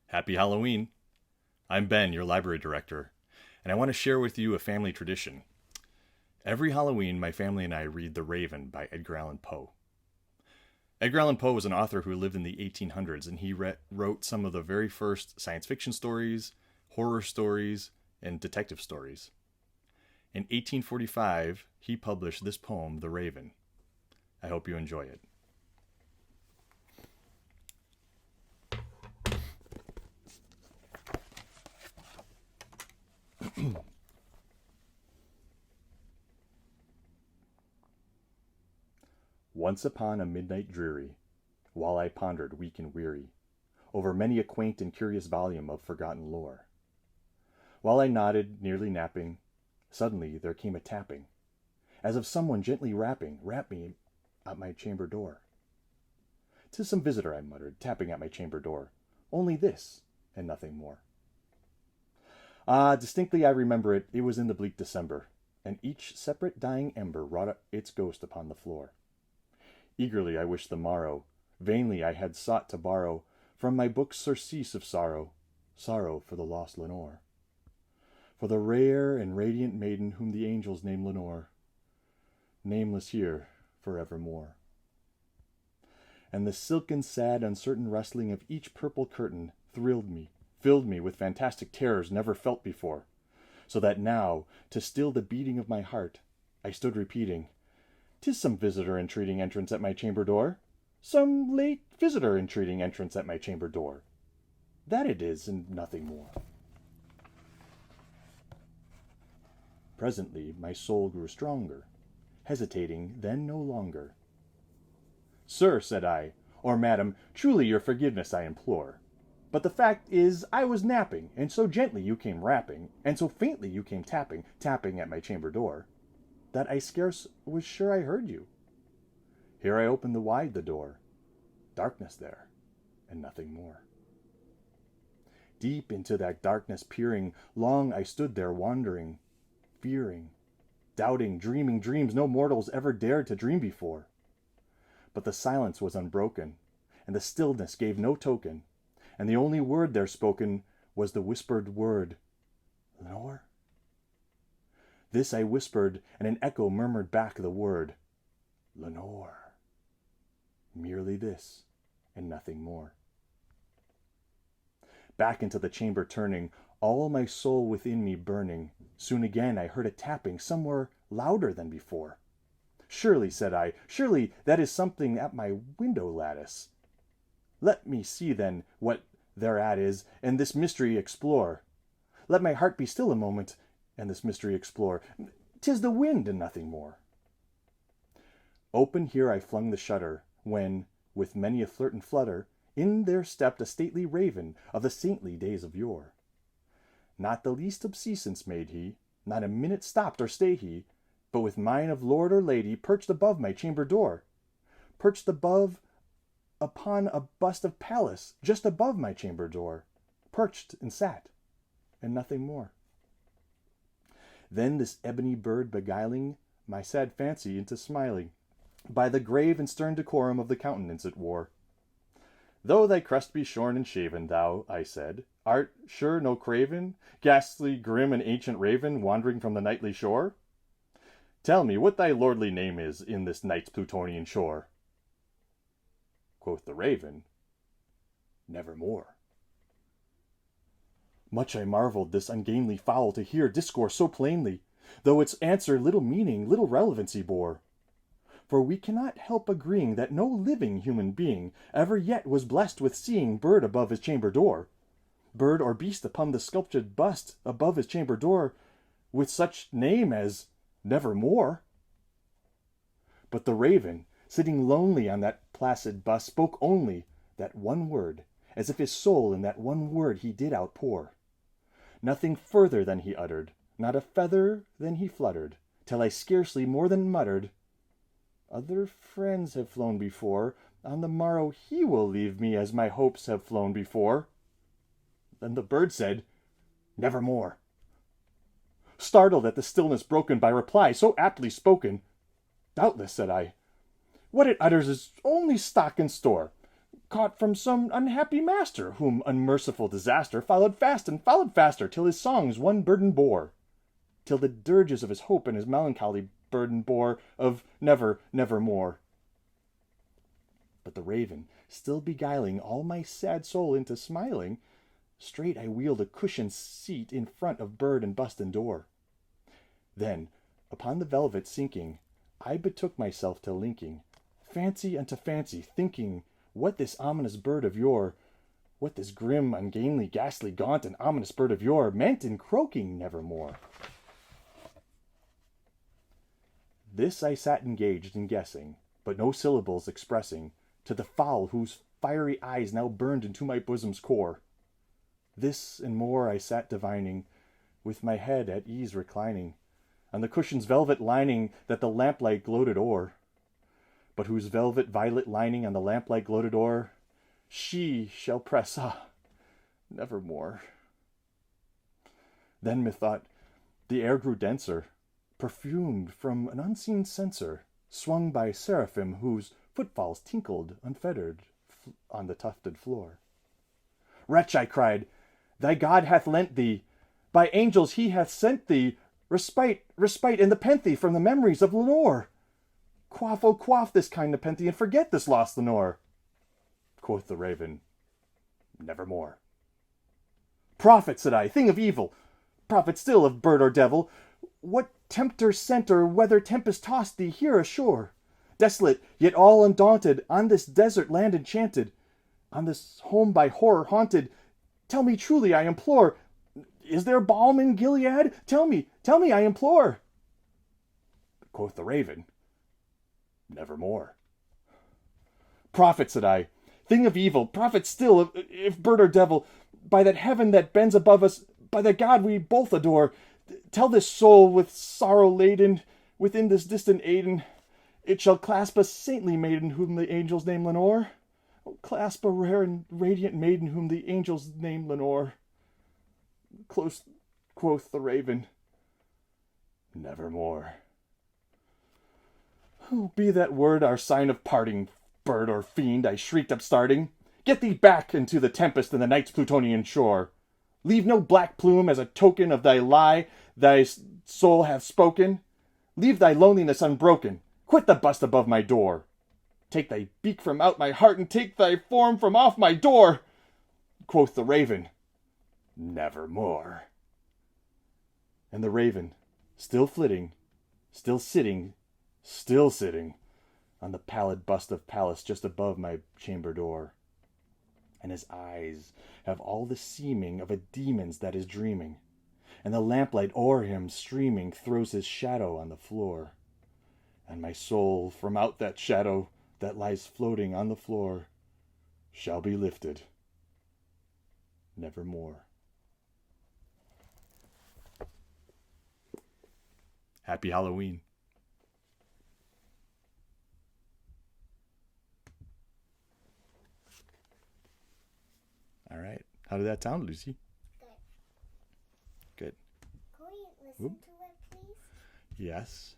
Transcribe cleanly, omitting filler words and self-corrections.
Happy Halloween! I'm Ben, your library director, and I want to share with you a family tradition. Every Halloween, my family and I read The Raven by Edgar Allan Poe. Edgar Allan Poe was an author who lived in the 1800s, and he wrote some of the very first science fiction stories, horror stories, and detective stories. In 1845, he published this poem, The Raven. I hope you enjoy it. Once upon a midnight dreary, while I pondered weak and weary over many a quaint and curious volume of forgotten lore, while I nodded, nearly napping, suddenly there came a tapping, as of someone gently rap me at my chamber door. "'Tis some visitor," I muttered, tapping at my chamber door. "Only this, and nothing more." Ah, distinctly I remember it. It was in the bleak December, and each separate dying ember wrought its ghost upon the floor. Eagerly I wished the morrow. Vainly I had sought to borrow from my books surcease of sorrow, sorrow for the lost Lenore, for the rare and radiant maiden whom the angels name Lenore, nameless here forevermore. And the silken, sad, uncertain rustling of each purple curtain thrilled me, filled me with fantastic terrors never felt before, so that now, to still the beating of my heart, I stood repeating, "'Tis some visitor entreating entrance at my chamber door, some late visitor entreating entrance at my chamber door. That it is, and nothing more." Presently my soul grew stronger, hesitating then no longer. "Sir," said I, "or madam, truly your forgiveness I implore. But the fact is I was napping, and so gently you came rapping, and so faintly you came tapping, tapping at my chamber door, that I scarce was sure I heard you. Here I opened wide the door. Darkness there, and nothing more." Deep into that darkness peering, long I stood there wandering, fearing, doubting, dreaming dreams no mortals ever dared to dream before. But the silence was unbroken, and the stillness gave no token, and the only word there spoken was the whispered word, "Lenore?" This I whispered, and an echo murmured back the word, "Lenore." Merely this, and nothing more. Back into the chamber turning, all my soul within me burning, soon again I heard a tapping somewhere louder than before. "Surely," said I, "surely that is something at my window lattice. Let me see then what thereat is, and this mystery explore. Let my heart be still a moment, and this mystery explore. 'Tis the wind, and nothing more." Open here I flung the shutter, when, with many a flirt and flutter, in there stepped a stately raven of the saintly days of yore. Not the least obeisance made he, not a minute stopped or stay he, but with mien of lord or lady perched above my chamber door, perched above upon a bust of Pallas just above my chamber door, perched and sat, and nothing more. Then this ebony bird beguiling my sad fancy into smiling, by the grave and stern decorum of the countenance it wore. "Though thy crest be shorn and shaven, thou," I said, "art sure no craven, ghastly, grim, and ancient raven, wandering from the nightly shore? Tell me what thy lordly name is in this night's Plutonian shore." Quoth the raven, "Nevermore." Much I marveled this ungainly fowl to hear discourse so plainly, though its answer little meaning, little relevancy bore. For we cannot help agreeing that no living human being ever yet was blessed with seeing bird above his chamber door, bird or beast upon the sculptured bust above his chamber door, with such name as Nevermore. But the raven, sitting lonely on that placid bust, spoke only that one word, as if his soul in that one word he did outpour. Nothing further than he uttered, not a feather than he fluttered, till I scarcely more than muttered, "Other friends have flown before, on the morrow he will leave me as my hopes have flown before." Then the bird said, "Nevermore." Startled at the stillness broken by reply so aptly spoken, "Doubtless," said I, "what it utters is only stock and store. caught from some unhappy master, whom unmerciful disaster followed fast and followed faster, till his songs one burden bore, till the dirges of his hope and his melancholy burden bore of never, nevermore. But the raven, still beguiling all my sad soul into smiling, straight I wheeled a cushioned seat in front of bird and bust and door. Then, upon the velvet sinking, I betook myself to linking fancy unto fancy, thinking what this ominous bird of yore, what this grim, ungainly, ghastly, gaunt, and ominous bird of yore meant in croaking nevermore. This I sat engaged in guessing, but no syllables expressing, to the fowl whose fiery eyes now burned into my bosom's core. This and more I sat divining, with my head at ease reclining, on the cushion's velvet lining that the lamplight gloated o'er, but whose velvet violet lining on the lamplight gloated o'er, she shall press, nevermore. Then methought the air grew denser, perfumed from an unseen censer, swung by seraphim whose footfalls tinkled unfettered on the tufted floor. Wretch, I cried, thy God hath lent thee, by angels he hath sent thee, respite, and nepenthe from the memories of Lenore. Quaff, oh quaff this kind nepenthe, and forget this lost Lenore. Quoth the raven, nevermore. Prophet, said I, thing of evil, prophet still of bird or devil, what tempter sent or whether tempest tossed thee here ashore, desolate, yet all undaunted, on this desert land enchanted, on this home by horror haunted? Tell me truly, I implore, is there balm in Gilead? Tell me, I implore. Quoth the raven, nevermore. Prophet, said I, thing of evil, prophet still, if bird or devil, by that heaven that bends above us, by that God we both adore, tell this soul with sorrow laden, within this distant Aden, it shall clasp a saintly maiden whom the angels name Lenore. Oh, clasp a rare and radiant maiden whom the angels name Lenore. Close quoth the raven, nevermore. Oh, be that word our sign of parting, bird or fiend, I shrieked upstarting. Get thee back into the tempest and the night's Plutonian shore. Leave no black plume as a token of thy lie thy soul hath spoken. Leave thy loneliness unbroken. Quit the bust above my door. Take thy beak from out my heart, and take thy form from off my door. Quoth the raven, nevermore. And the raven, still flitting, still sitting on the pallid bust of Pallas just above my chamber door. And his eyes have all the seeming of a demon's that is dreaming, and the lamplight o'er him streaming throws his shadow on the floor. And my soul from out that shadow that lies floating on the floor shall be lifted nevermore. Happy Halloween. All right. How did that sound, Lucy? Good. Can we listen to it, please? Yes.